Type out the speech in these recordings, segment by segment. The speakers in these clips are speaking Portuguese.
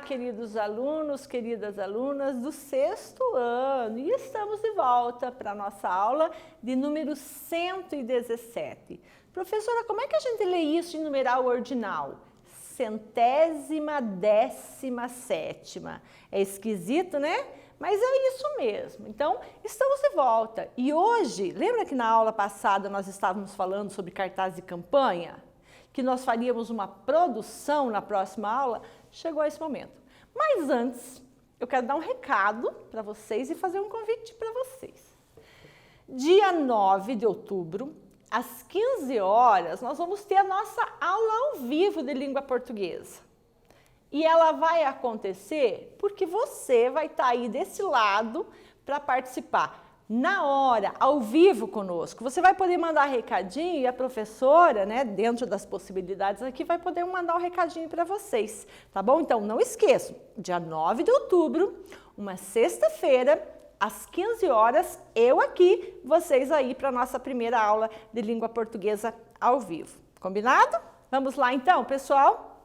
queridos alunos, queridas alunas do 6º ano, e estamos de volta para a nossa aula de número 117. Professora, como é que a gente lê isso em numeral ordinal? 117ª. É esquisito, né? Mas é isso mesmo. Então, estamos de volta. E hoje, lembra que na aula passada nós estávamos falando sobre cartaz de campanha? Que nós faríamos uma produção na próxima aula? Chegou esse momento. Mas antes, eu quero dar um recado para vocês e fazer um convite para vocês. Dia 9 de outubro, às 15 horas, nós vamos ter a nossa aula ao vivo de língua portuguesa. E ela vai acontecer porque você vai estar aí desse lado para participar. Na hora, ao vivo conosco, você vai poder mandar recadinho e a professora, né, dentro das possibilidades aqui, vai poder mandar um recadinho para vocês, tá bom? Então, não esqueçam, dia 9 de outubro, uma sexta-feira, às 15 horas, eu aqui, vocês aí para a nossa primeira aula de língua portuguesa ao vivo. Combinado? Vamos lá então, pessoal?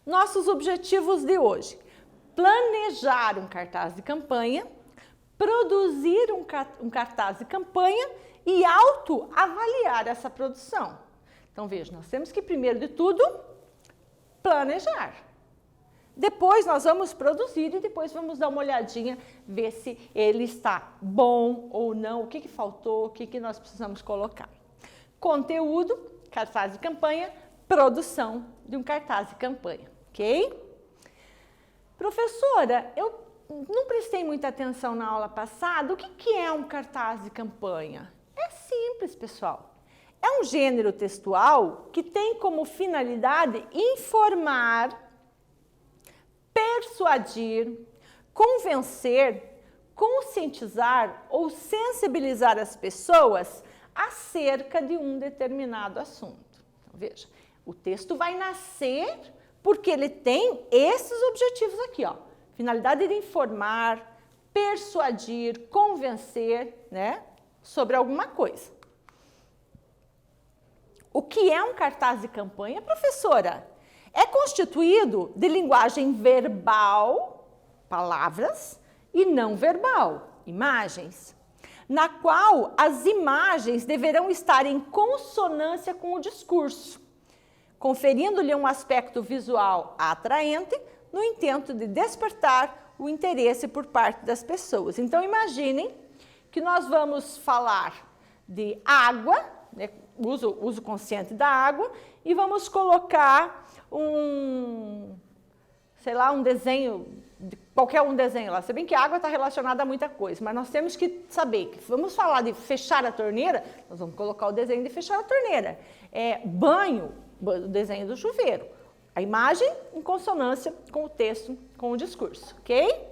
Nossos objetivos de hoje: planejar um cartaz de campanha, produzir um cartaz de campanha e autoavaliar essa produção. Então, veja, nós temos que, primeiro de tudo, planejar. Depois nós vamos produzir e depois vamos dar uma olhadinha, ver se ele está bom ou não, o que faltou, o que nós precisamos colocar. Conteúdo, cartaz de campanha, produção de um cartaz de campanha, ok? Professora, eu não prestei muita atenção na aula passada. O que é um cartaz de campanha? É simples, pessoal. É um gênero textual que tem como finalidade informar, persuadir, convencer, conscientizar ou sensibilizar as pessoas acerca de um determinado assunto. Então, veja, o texto vai nascer porque ele tem esses objetivos aqui, ó. Finalidade de informar, persuadir, convencer, né, sobre alguma coisa. O que é um cartaz de campanha, professora? É constituído de linguagem verbal, palavras, e não verbal, imagens, na qual as imagens deverão estar em consonância com o discurso, conferindo-lhe um aspecto visual atraente, no intento de despertar o interesse por parte das pessoas. Então, imaginem que nós vamos falar de água, né, uso consciente da água, e vamos colocar um desenho, qualquer um desenho lá. Se bem que a água está relacionada a muita coisa, mas nós temos que saber que vamos falar de fechar a torneira, nós vamos colocar o desenho de fechar a torneira. Banho, o desenho do chuveiro. A imagem em consonância com o texto, com o discurso, ok?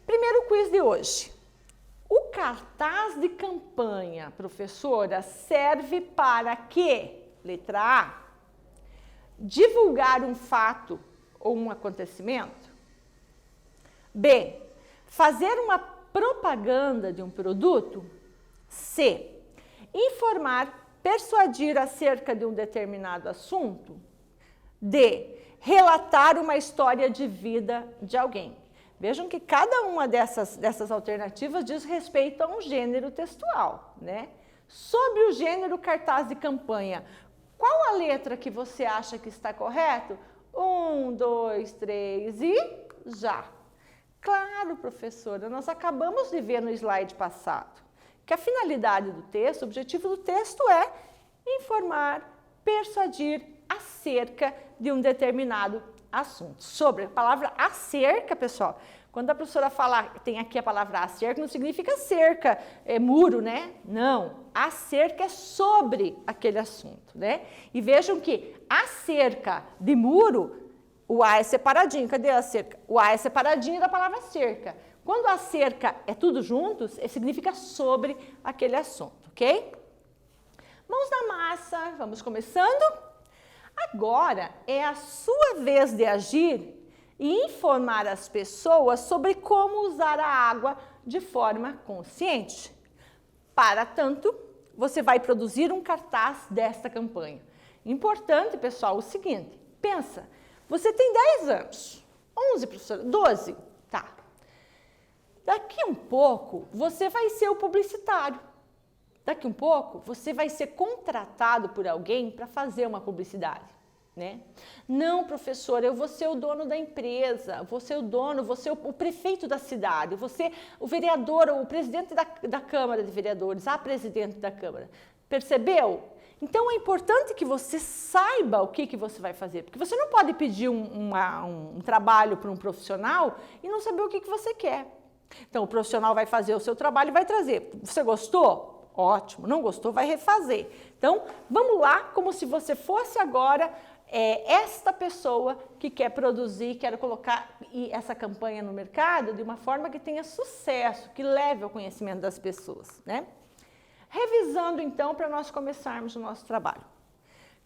Primeiro quiz de hoje. O cartaz de campanha, professora, serve para quê? Letra A. Divulgar um fato ou um acontecimento. B. Fazer uma propaganda de um produto. C. Informar, persuadir acerca de um determinado assunto. D. Relatar uma história de vida de alguém. Vejam que cada uma dessas alternativas diz respeito a um gênero textual, né? Sobre o gênero cartaz de campanha, qual a letra que você acha que está correto? 1, 2, 3 e já. Claro, professora, nós acabamos de ver no slide passado que a finalidade do texto, o objetivo do texto é informar, persuadir acerca de um determinado assunto. Sobre a palavra acerca, pessoal, quando a professora falar, tem aqui a palavra acerca, não significa cerca, muro, né? Não, acerca é sobre aquele assunto, né? E vejam que acerca de muro, o A é separadinho. Cadê a cerca? O A é separadinho da palavra cerca. Quando a cerca é tudo juntos, significa sobre aquele assunto, ok? Mãos na massa, vamos começando. Agora é a sua vez de agir e informar as pessoas sobre como usar a água de forma consciente. Para tanto, você vai produzir um cartaz desta campanha. Importante, pessoal, o seguinte, pensa, Você tem 10 anos. 11, professora? 12? Tá. Daqui um pouco, você vai ser o publicitário. Daqui um pouco, você vai ser contratado por alguém para fazer uma publicidade, né? Não, professora, eu vou ser o dono da empresa, vou ser o dono, vou ser o prefeito da cidade, vou ser o vereador, o presidente da Câmara de Vereadores, a presidente da Câmara. Percebeu? Então, é importante que você saiba o que você vai fazer, porque você não pode pedir um trabalho para um profissional e não saber o que você quer. Então, o profissional vai fazer o seu trabalho e vai trazer. Você gostou? Ótimo. Não gostou? Vai refazer. Então, vamos lá, como se você fosse agora esta pessoa que quer produzir, quer colocar essa campanha no mercado de uma forma que tenha sucesso, que leve ao conhecimento das pessoas, né? Revisando, então, para nós começarmos o nosso trabalho.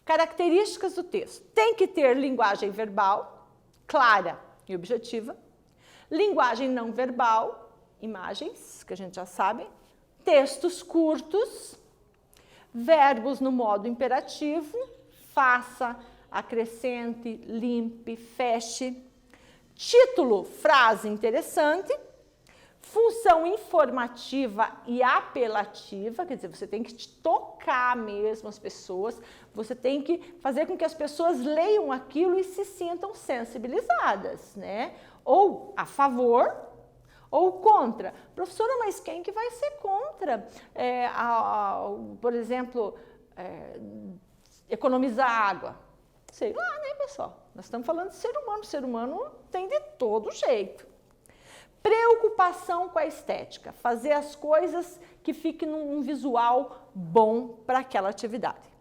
Características do texto. Tem que ter linguagem verbal, clara e objetiva. Linguagem não verbal, imagens, que a gente já sabe. Textos curtos. Verbos no modo imperativo. Faça, acrescente, limpe, feche. Título, frase interessante. Função informativa e apelativa, quer dizer, você tem que tocar mesmo as pessoas, você tem que fazer com que as pessoas leiam aquilo e se sintam sensibilizadas, né? Ou a favor ou contra. Professora, mas quem que vai ser contra? Por exemplo, economizar água. Sei lá, né, pessoal? Nós estamos falando de ser humano. O ser humano tem de todo jeito. Preocupação com a estética. Fazer as coisas que fiquem num visual bom para aquela atividade.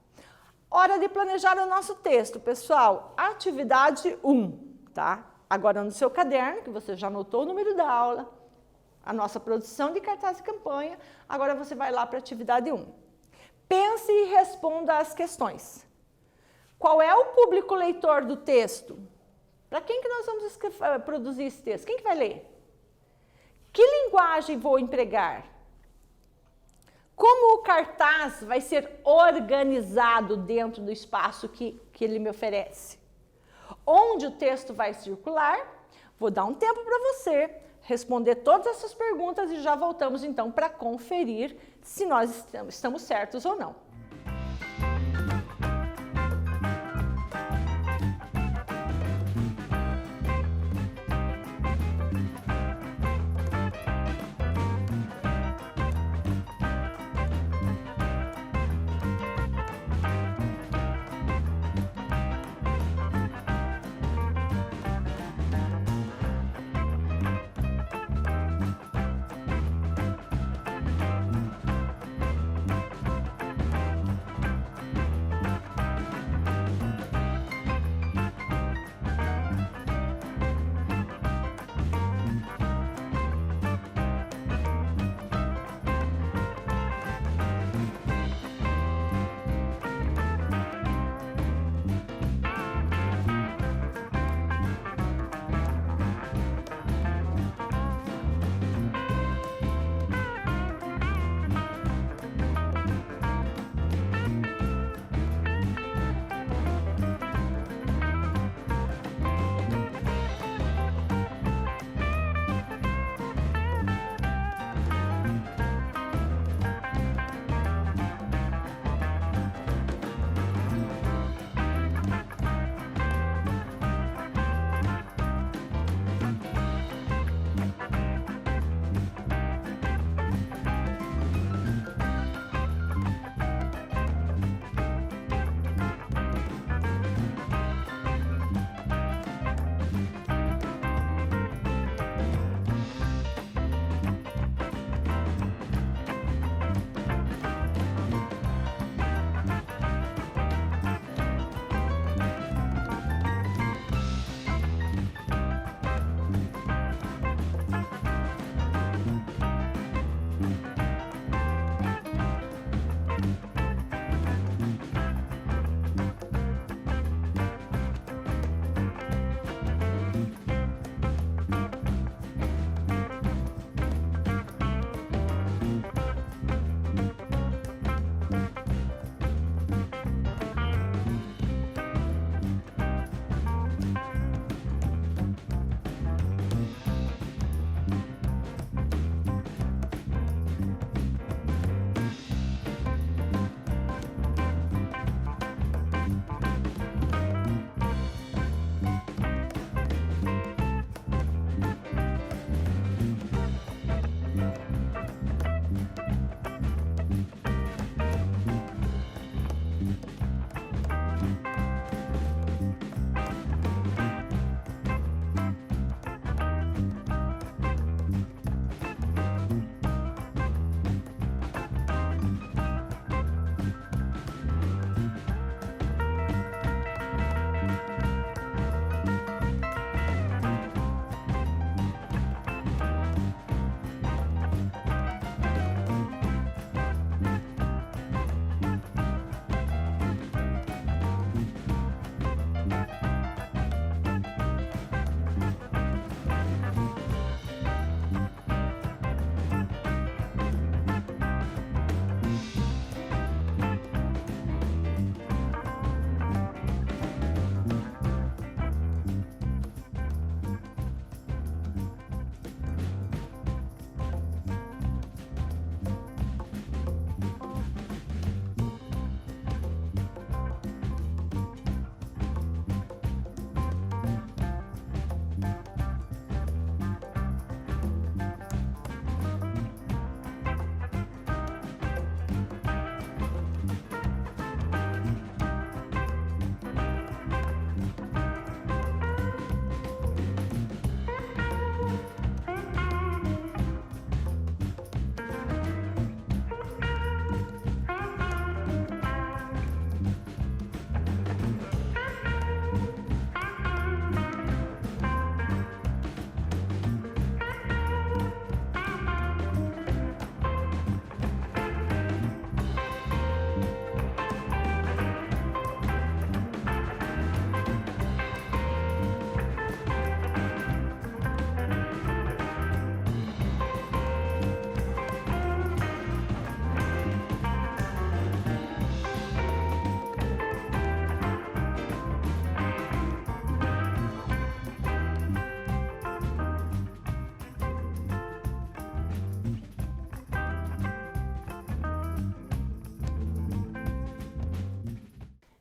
Hora de planejar o nosso texto, pessoal. Atividade 1, tá? Agora no seu caderno, que você já anotou o número da aula, a nossa produção de cartaz e campanha, agora você vai lá para a atividade 1. Pense e responda às questões. Qual é o público leitor do texto? Para quem que nós vamos produzir esse texto? Quem que vai ler? Que linguagem vou empregar? Como o cartaz vai ser organizado dentro do espaço que ele me oferece? Onde o texto vai circular? Vou dar um tempo para você responder todas essas perguntas e já voltamos então para conferir se nós estamos certos ou não.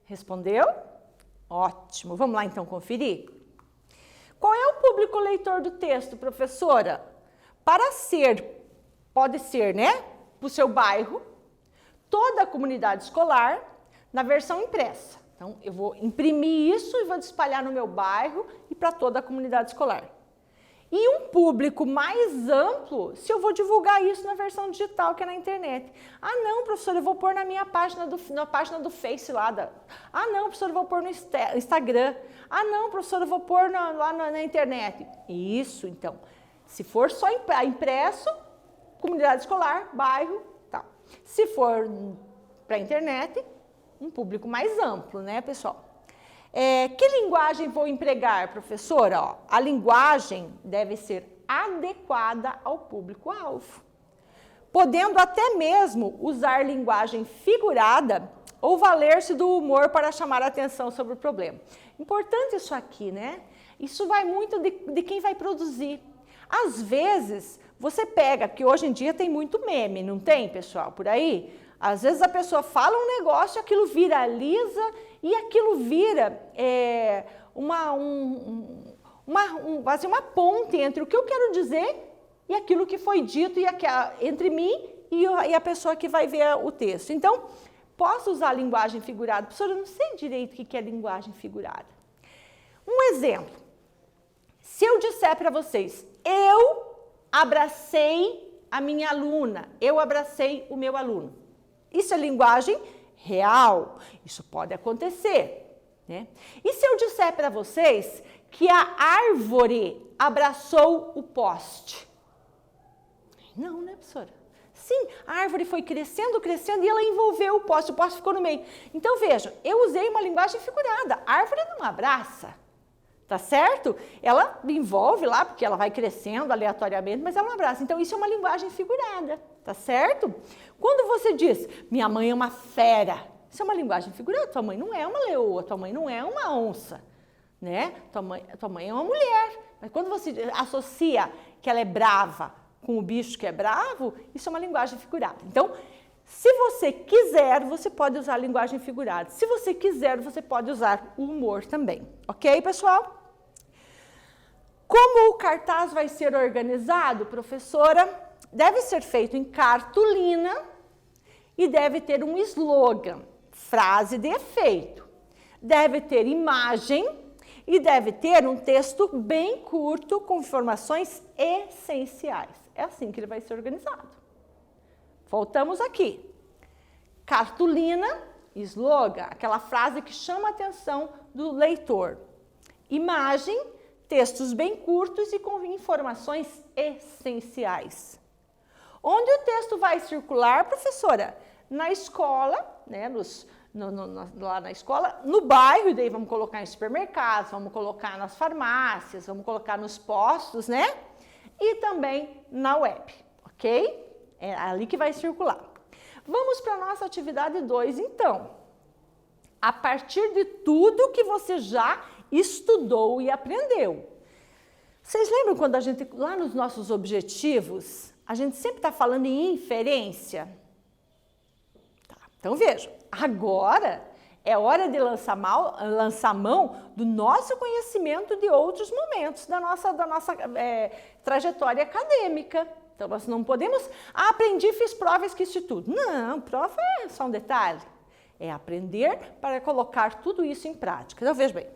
Respondeu? Ótimo. Vamos lá então conferir? Qual é o público leitor do texto, professora? Pode ser, né? Para o seu bairro, toda a comunidade escolar, na versão impressa. Então, eu vou imprimir isso e vou espalhar no meu bairro e para toda a comunidade escolar. E um público mais amplo, se eu vou divulgar isso na versão digital, que é na internet. Ah, não, professora, eu vou pôr na minha página na página do Face lá. Ah, não, professora, eu vou pôr no Instagram. Ah, não, professora, eu vou pôr lá na internet. Isso, então. Se for só impresso, comunidade escolar, bairro, tá. Se for para a internet, um público mais amplo, né, pessoal? Que linguagem vou empregar, professora? Ó, a linguagem deve ser adequada ao público-alvo, podendo até mesmo usar linguagem figurada ou valer-se do humor para chamar a atenção sobre o problema. Importante isso aqui, né? Isso vai muito de quem vai produzir. Às vezes, você pega, que hoje em dia tem muito meme, não tem, pessoal, por aí? Às vezes a pessoa fala um negócio, aquilo viraliza e aquilo vira uma ponte entre o que eu quero dizer e aquilo que foi dito entre mim e a pessoa que vai ver o texto. Então, posso usar a linguagem figurada? Professora, eu não sei direito o que é linguagem figurada. Um exemplo. Se eu disser para vocês, eu abracei a minha aluna, eu abracei o meu aluno. Isso é linguagem real, isso pode acontecer, né? E se eu disser para vocês que a árvore abraçou o poste? Não, né, professora? Sim, a árvore foi crescendo, crescendo e ela envolveu o poste ficou no meio. Então, veja, eu usei uma linguagem figurada, a árvore não abraça. Tá certo? Ela envolve lá, porque ela vai crescendo aleatoriamente, mas ela não abraça. Então, isso é uma linguagem figurada, tá certo? Quando você diz, minha mãe é uma fera, isso é uma linguagem figurada. Tua mãe não é uma leoa, tua mãe não é uma onça, né? Tua mãe é uma mulher. Mas quando você associa que ela é brava com o bicho que é bravo, isso é uma linguagem figurada. Então, se você quiser, você pode usar a linguagem figurada. Se você quiser, você pode usar o humor também. Ok, pessoal? Como o cartaz vai ser organizado, professora? Deve ser feito em cartolina e deve ter um slogan, frase de efeito. Deve ter imagem e deve ter um texto bem curto com informações essenciais. É assim que ele vai ser organizado. Voltamos aqui. Cartolina, slogan, aquela frase que chama a atenção do leitor. Imagem, textos bem curtos e com informações essenciais. Onde o texto vai circular, professora? Na escola, né, lá na escola, no bairro, e daí vamos colocar em supermercados, vamos colocar nas farmácias, vamos colocar nos postos, né? E também na web, ok? É ali que vai circular. Vamos para a nossa atividade 2, então. A partir de tudo que você já estudou e aprendeu. Vocês lembram quando a gente, lá nos nossos objetivos, a gente sempre está falando em inferência? Tá, então vejam, agora é hora de lançar mão do nosso conhecimento de outros momentos da nossa trajetória acadêmica. Então, nós não podemos, aprendi, fiz prova, esqueci tudo. Não, prova é só um detalhe. É aprender para colocar tudo isso em prática. Então, veja bem,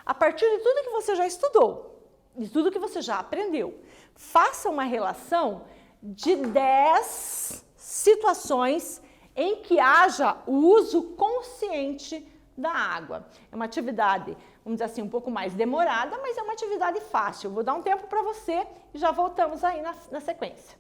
a partir de tudo que você já estudou, de tudo que você já aprendeu, faça uma relação de 10 situações em que haja o uso consciente da água. É uma atividade, vamos dizer assim, um pouco mais demorada, mas é uma atividade fácil. Eu vou dar um tempo para você e já voltamos aí na sequência.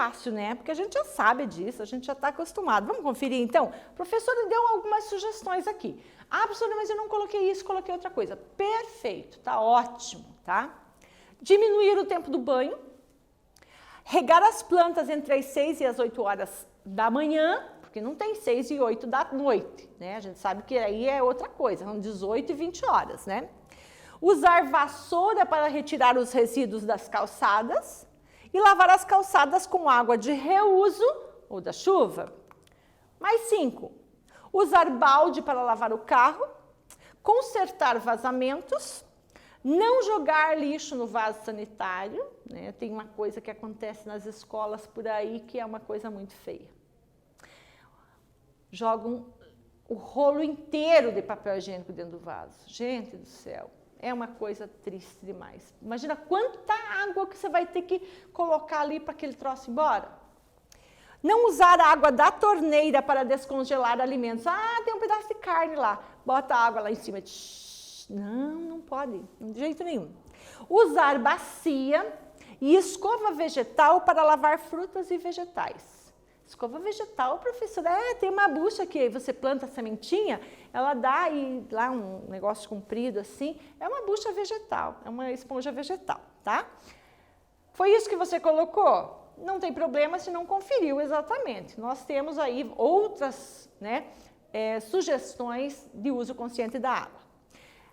fácil, né? Porque a gente já sabe disso, a gente já está acostumado. Vamos conferir, então? A professora deu algumas sugestões aqui. Ah, professora, mas eu não coloquei isso, coloquei outra coisa. Perfeito, tá ótimo, tá? Diminuir o tempo do banho. Regar as plantas entre as 6 e as 8 horas da manhã, porque não tem 6 e 8 da noite, né? A gente sabe que aí é outra coisa, são 18 e 20 horas, né? Usar vassoura para retirar os resíduos das calçadas e lavar as calçadas com água de reuso ou da chuva. Mais 5. Usar balde para lavar o carro, consertar vazamentos, não jogar lixo no vaso sanitário, né? Tem uma coisa que acontece nas escolas por aí que é uma coisa muito feia. Jogam o rolo inteiro de papel higiênico dentro do vaso. Gente do céu, é uma coisa triste demais. Imagina quanta água que você vai ter que colocar ali para aquele troço ir embora. Não usar a água da torneira para descongelar alimentos. Ah, tem um pedaço de carne lá. Bota a água lá em cima. Não, não pode, de jeito nenhum. Usar bacia e escova vegetal para lavar frutas e vegetais. Escova vegetal, professora, tem uma bucha que você planta a sementinha, ela dá e lá um negócio comprido assim, é uma bucha vegetal, é uma esponja vegetal, tá? Foi isso que você colocou? Não tem problema se não conferiu exatamente. Nós temos aí outras, né, sugestões de uso consciente da água.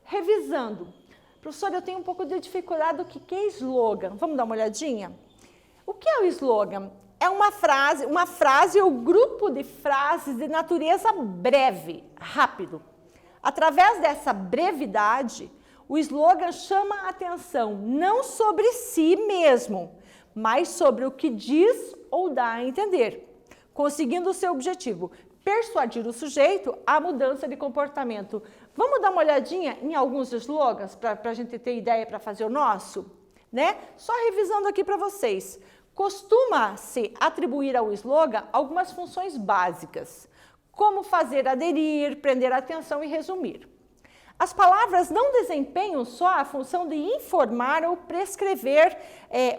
Revisando. Professora, eu tenho um pouco de dificuldade do que é slogan. Vamos dar uma olhadinha? O que é o slogan? É uma frase ou grupo de frases de natureza breve, rápido. Através dessa brevidade, o slogan chama a atenção não sobre si mesmo, mas sobre o que diz ou dá a entender, conseguindo o seu objetivo, persuadir o sujeito à mudança de comportamento. Vamos dar uma olhadinha em alguns slogans para a gente ter ideia para fazer o nosso? Né? Só revisando aqui para vocês. Costuma-se atribuir ao slogan algumas funções básicas, como fazer aderir, prender a atenção e resumir. As palavras não desempenham só a função de informar ou prescrever,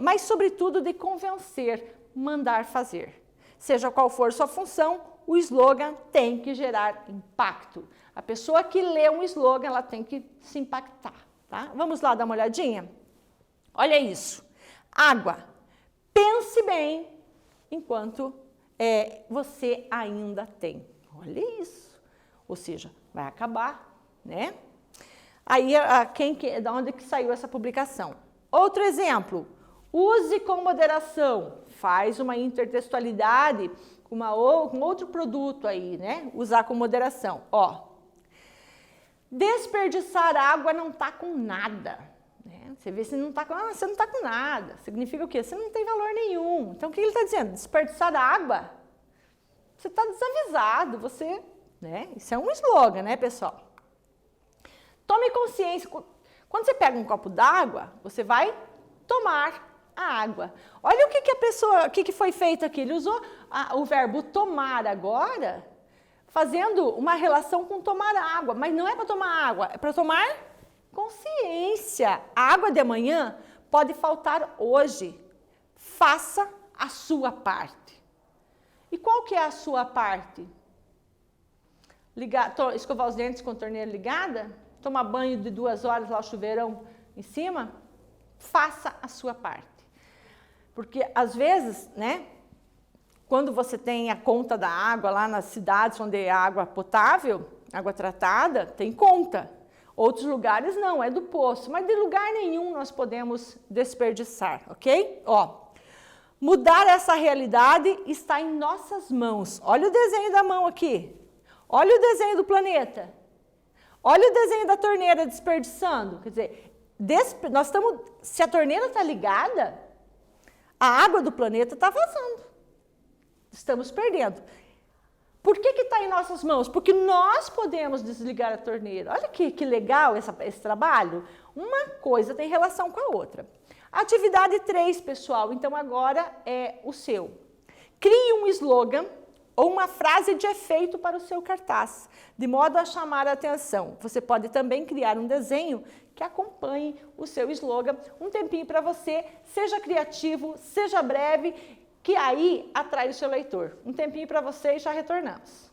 mas sobretudo de convencer, mandar fazer. Seja qual for sua função, o slogan tem que gerar impacto. A pessoa que lê um slogan, ela tem que se impactar, tá? Vamos lá dar uma olhadinha? Olha isso. Água. Pense bem enquanto você ainda tem. Olha isso. Ou seja, vai acabar, né? Aí, da onde que saiu essa publicação? Outro exemplo. Use com moderação. Faz uma intertextualidade com outro produto aí, né? Usar com moderação. Ó. Desperdiçar água não tá com nada. Né? Você vê se não tá com... Ah, você não tá com nada. Significa o quê? Você não tem valor nenhum. Então, o que ele está dizendo? Desperdiçar água? Você está desavisado. Você... Né? Isso é um slogan, né, pessoal? Tome consciência. Quando você pega um copo d'água, você vai tomar a água. Olha o que foi feito aqui. Ele usou o verbo tomar agora, fazendo uma relação com tomar água. Mas não é para tomar água, é para tomar consciência. A água de amanhã pode faltar hoje. Faça a sua parte. E qual que é a sua parte? Escovar os dentes com a torneira ligada? Tomar banho de 2 horas lá, o chuveirão em cima? Faça a sua parte. Porque, às vezes, né, quando você tem a conta da água lá nas cidades onde é água potável, água tratada, tem conta. Outros lugares não, é do poço. Mas de lugar nenhum nós podemos desperdiçar, ok? Ó, mudar essa realidade está em nossas mãos. Olha o desenho da mão aqui. Olha o desenho do planeta. Olha o desenho da torneira desperdiçando. Quer dizer, nós estamos, se a torneira está ligada, a água do planeta está vazando. Estamos perdendo. Por que está em nossas mãos? Porque nós podemos desligar a torneira. Olha que legal esse trabalho. Uma coisa tem relação com a outra. Atividade 3, pessoal. Então, agora é o seu. Crie um slogan ou uma frase de efeito para o seu cartaz, de modo a chamar a atenção. Você pode também criar um desenho que acompanhe o seu slogan. Um tempinho para você, seja criativo, seja breve que aí atrai o seu leitor. Um tempinho para você e já retornamos.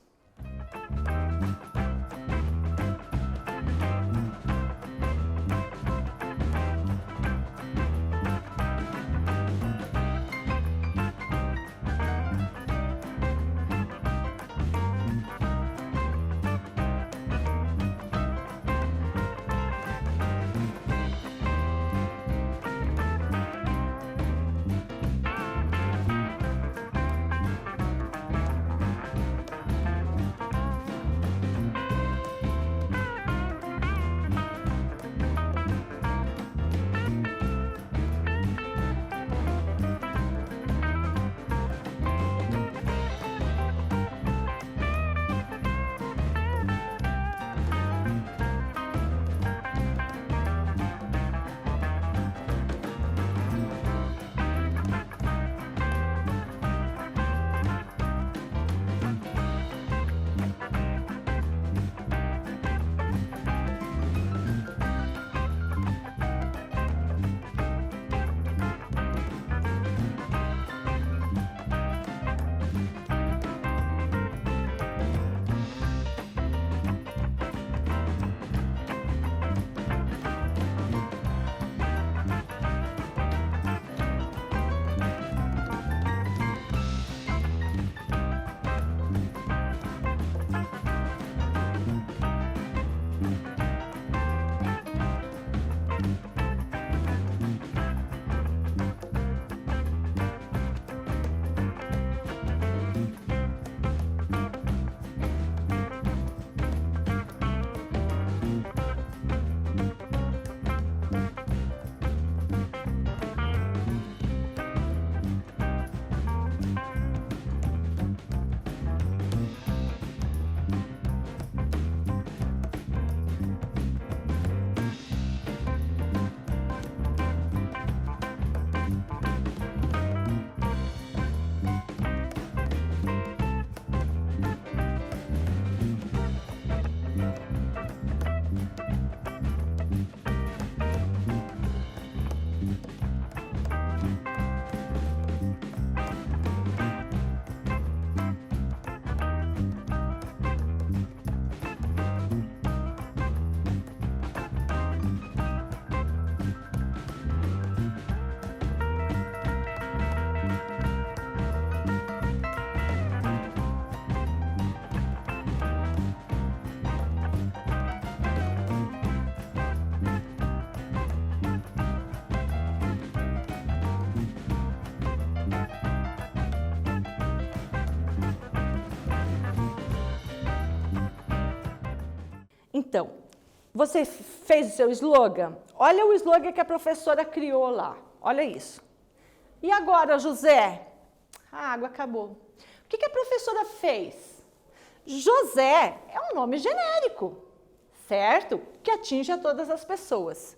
Então, você fez o seu slogan? Olha o slogan que a professora criou lá. Olha isso. E agora, José? A água acabou. O que a professora fez? José é um nome genérico, certo? Que atinge a todas as pessoas.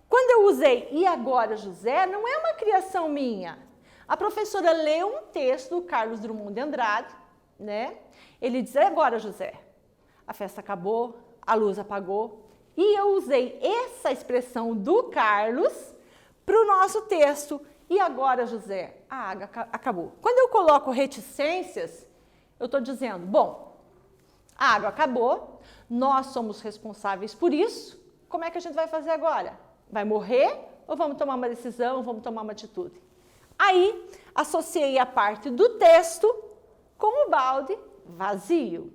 Quando eu usei e agora, José, não é uma criação minha. A professora leu um texto do Carlos Drummond de Andrade, né? Ele diz, agora, José, a festa acabou, a luz apagou, e eu usei essa expressão do Carlos para o nosso texto. E agora, José, a água acabou. Quando eu coloco reticências, eu estou dizendo, bom, a água acabou, nós somos responsáveis por isso, como é que a gente vai fazer agora? Vai morrer ou vamos tomar uma decisão, vamos tomar uma atitude? Aí, associei a parte do texto com o balde vazio.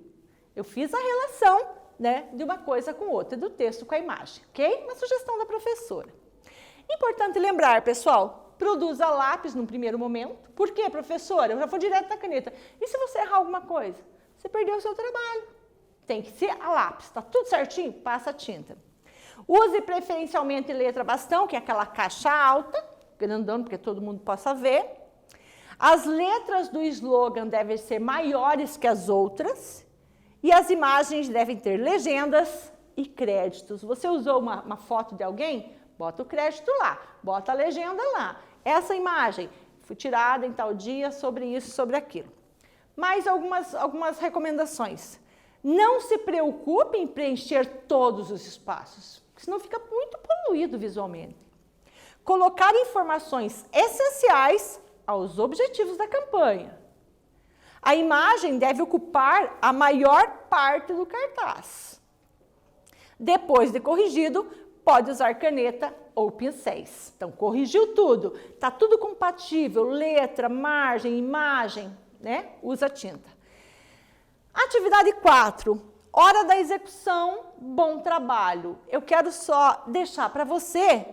Eu fiz a relação, né, de uma coisa com outra, do texto com a imagem, ok? Uma sugestão da professora. Importante lembrar, pessoal, produza lápis num primeiro momento. Por quê, professora? Eu já vou direto na caneta. E se você errar alguma coisa? Você perdeu o seu trabalho. Tem que ser a lápis. Tá tudo certinho? Passa a tinta. Use preferencialmente letra bastão, que é aquela caixa alta, grandão, porque todo mundo possa ver. As letras do slogan devem ser maiores que as outras. E as imagens devem ter legendas e créditos. Você usou uma foto de alguém? Bota o crédito lá, bota a legenda lá. Essa imagem foi tirada em tal dia sobre isso, sobre aquilo. Mais algumas recomendações. Não se preocupe em preencher todos os espaços, senão fica muito poluído visualmente. Colocar informações essenciais aos objetivos da campanha. A imagem deve ocupar a maior parte do cartaz. Depois de corrigido, pode usar caneta ou pincéis. Então, corrigiu tudo, está tudo compatível, letra, margem, imagem, né? Usa tinta. Atividade 4, hora da execução, bom trabalho. Eu quero só deixar para você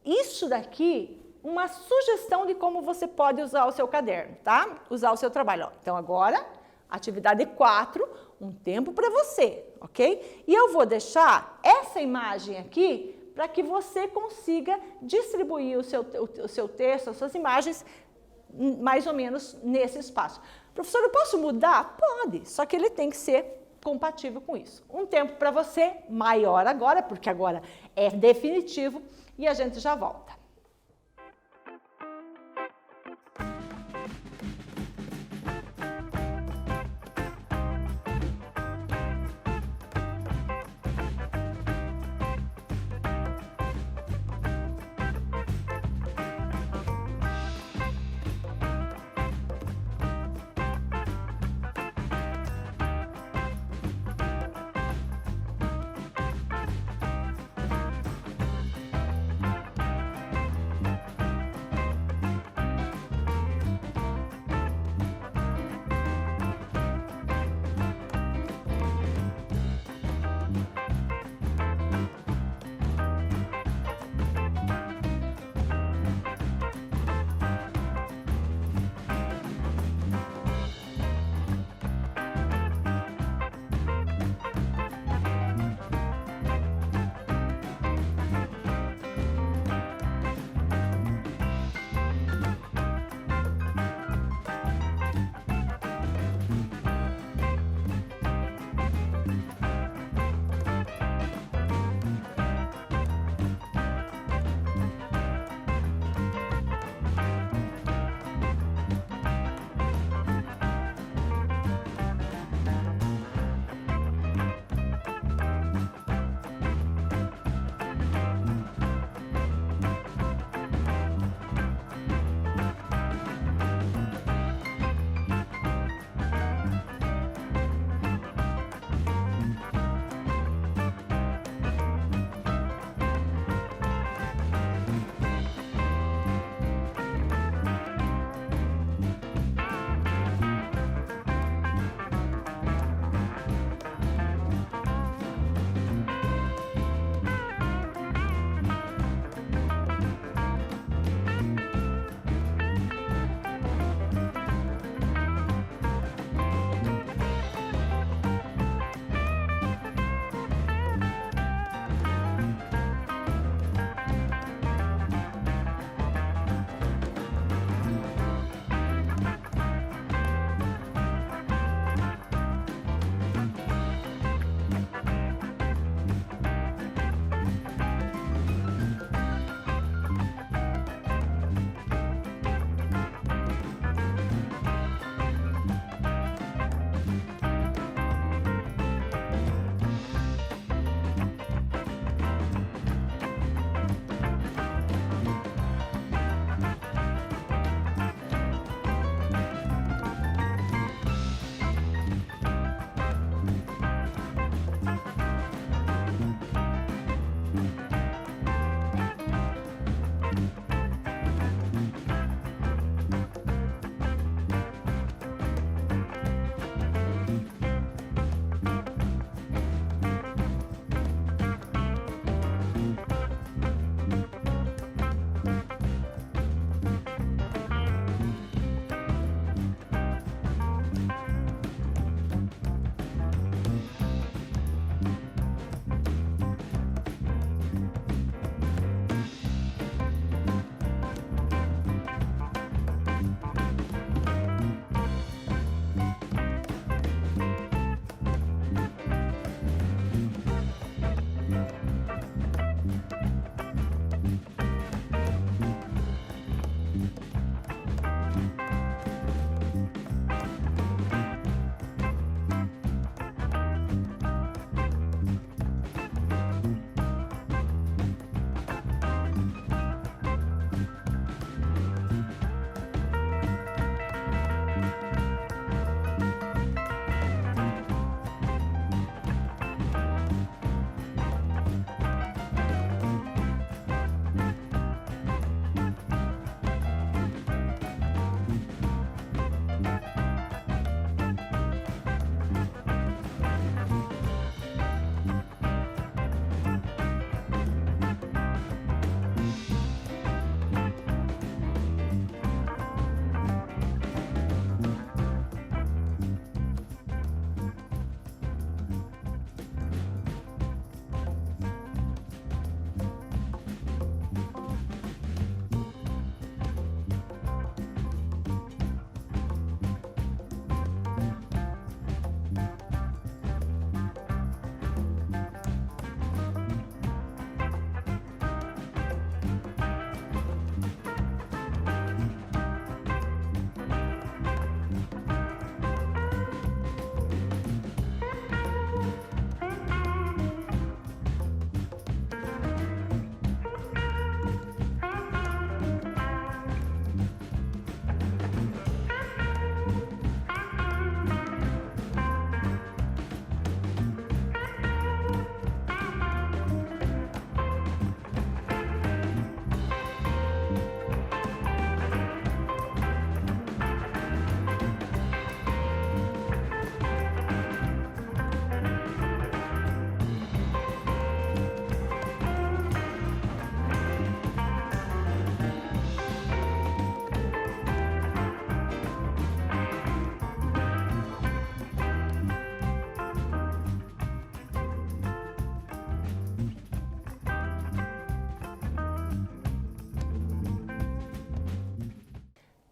isso daqui, uma sugestão de como você pode usar o seu caderno, tá? Usar o seu trabalho. Ó. Então, agora, atividade 4, um tempo para você, ok? E eu vou deixar essa imagem aqui para que você consiga distribuir o seu texto, as suas imagens, mais ou menos nesse espaço. Professor, eu posso mudar? Pode, só que ele tem que ser compatível com isso. Um tempo para você, maior agora, porque agora é definitivo, e a gente já volta.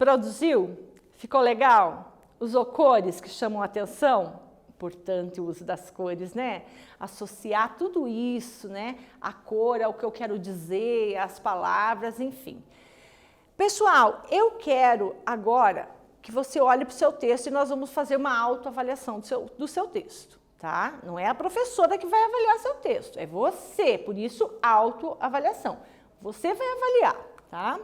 Produziu? Ficou legal? Usou cores que chamam a atenção? Importante o uso das cores, né? Associar tudo isso, né? A cor ao que eu quero dizer, as palavras, enfim. Pessoal, eu quero agora que você olhe para o seu texto e nós vamos fazer uma autoavaliação do seu texto, tá? Não é a professora que vai avaliar seu texto, é você, por isso autoavaliação. Você vai avaliar, tá?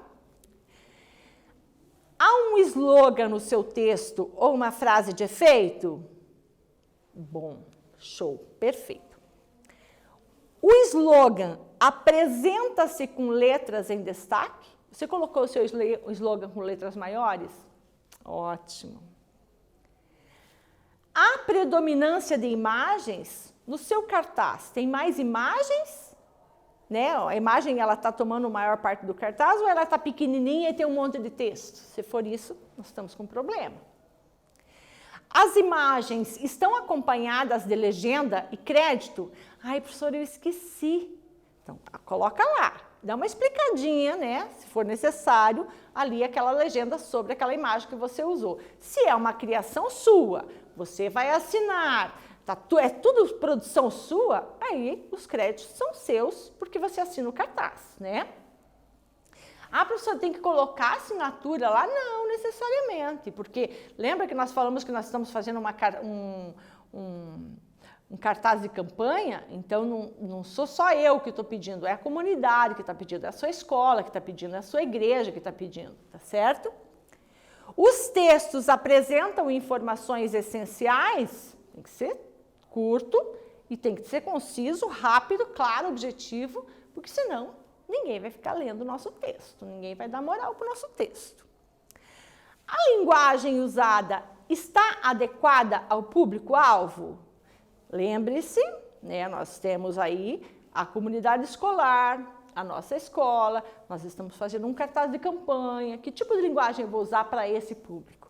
Há um slogan no seu texto ou uma frase de efeito? Bom, show, perfeito. O slogan apresenta-se com letras em destaque? Você colocou o seu slogan com letras maiores? Ótimo. Há predominância de imagens? No seu cartaz, tem mais imagens? Né? A imagem está tomando a maior parte do cartaz ou ela está pequenininha e tem um monte de texto? Se for isso, nós estamos com um problema. As imagens estão acompanhadas de legenda e crédito? Ai, professor, eu esqueci. Então, coloca lá. Dá uma explicadinha, né, se for necessário, ali aquela legenda sobre aquela imagem que você usou. Se é uma criação sua, você vai assinar, é tudo produção sua, aí os créditos são seus, porque você assina o cartaz, né? Ah, professor, tem que colocar a assinatura lá? Não, necessariamente, porque lembra que nós falamos que nós estamos fazendo um cartaz de campanha, então não sou só eu que estou pedindo, é a comunidade que está pedindo, é a sua escola que está pedindo, é a sua igreja que está pedindo, tá certo? Os textos apresentam informações essenciais, tem que ser curto e tem que ser conciso, rápido, claro, objetivo, porque senão ninguém vai ficar lendo o nosso texto, ninguém vai dar moral para o nosso texto. A linguagem usada está adequada ao público-alvo? Lembre-se, né, nós temos aí a comunidade escolar, a nossa escola, nós estamos fazendo um cartaz de campanha, que tipo de linguagem eu vou usar para esse público?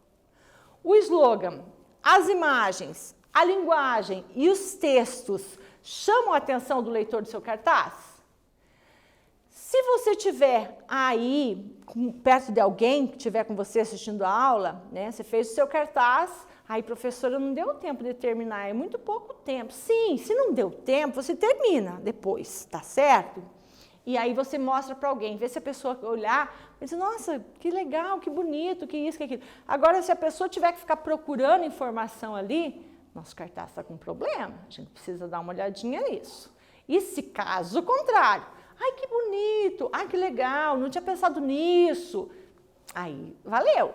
O slogan, as imagens, a linguagem e os textos chamam a atenção do leitor do seu cartaz? Se você estiver aí, perto de alguém que estiver com você assistindo a aula, né, você fez o seu cartaz, aí, professora, não deu tempo de terminar, é muito pouco tempo. Sim, se não deu tempo, você termina depois, tá certo? E aí você mostra para alguém, vê se a pessoa olhar e diz, nossa, que legal, que bonito, que isso, que aquilo. Agora, se a pessoa tiver que ficar procurando informação ali, nosso cartaz está com problema, a gente precisa dar uma olhadinha nisso. E se caso contrário, ai, que bonito, ai, que legal, não tinha pensado nisso, aí, valeu.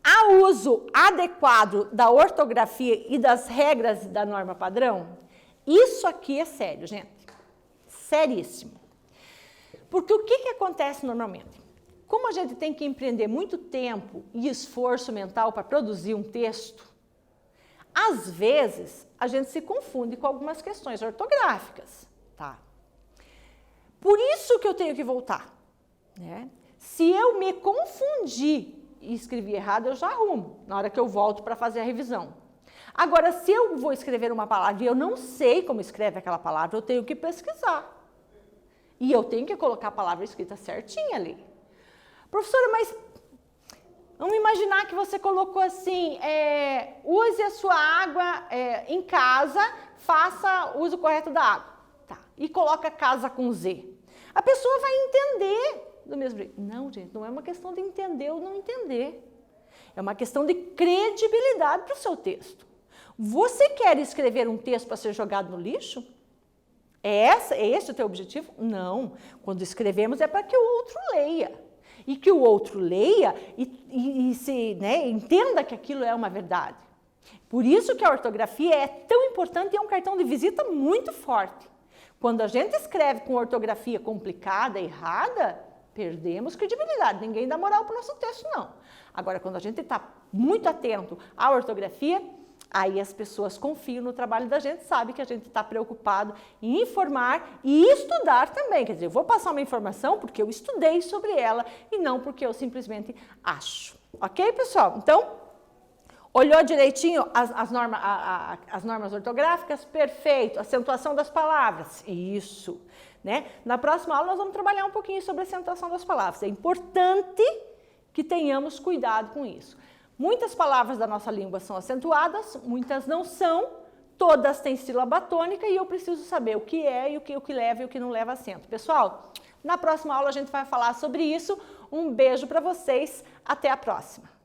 Há uso adequado da ortografia e das regras da norma padrão? Isso aqui é sério, gente. Seríssimo. Porque o que acontece normalmente? Como a gente tem que empreender muito tempo e esforço mental para produzir um texto, às vezes a gente se confunde com algumas questões ortográficas, tá? Por isso que eu tenho que voltar, né? Se eu me confundir e escrevi errado, eu já arrumo, na hora que eu volto para fazer a revisão. Agora, se eu vou escrever uma palavra e eu não sei como escreve aquela palavra, eu tenho que pesquisar. E eu tenho que colocar a palavra escrita certinha ali. Professora, mas vamos imaginar que você colocou assim, use a sua água em casa, faça uso correto da água. Tá. E coloca casa com Z. A pessoa vai entender do mesmo jeito. Não, gente, não é uma questão de entender ou não entender. É uma questão de credibilidade para o seu texto. Você quer escrever um texto para ser jogado no lixo? É esse o teu objetivo? Não. Quando escrevemos é para que o outro leia. E que o outro leia e entenda que aquilo é uma verdade. Por isso que a ortografia é tão importante e é um cartão de visita muito forte. Quando a gente escreve com ortografia complicada, errada, perdemos credibilidade. Ninguém dá moral para o nosso texto, não. Agora, quando a gente está muito atento à ortografia, aí as pessoas confiam no trabalho da gente, sabem que a gente está preocupado em informar e estudar também. Quer dizer, eu vou passar uma informação porque eu estudei sobre ela e não porque eu simplesmente acho. Ok, pessoal? Então, olhou direitinho as normas ortográficas? Perfeito. Acentuação das palavras? Isso. né? Na próxima aula nós vamos trabalhar um pouquinho sobre a acentuação das palavras. É importante que tenhamos cuidado com isso. Muitas palavras da nossa língua são acentuadas, muitas não são, todas têm sílaba tônica e eu preciso saber o que é e o que leva e o que não leva acento. Pessoal, na próxima aula a gente vai falar sobre isso. Um beijo para vocês, até a próxima!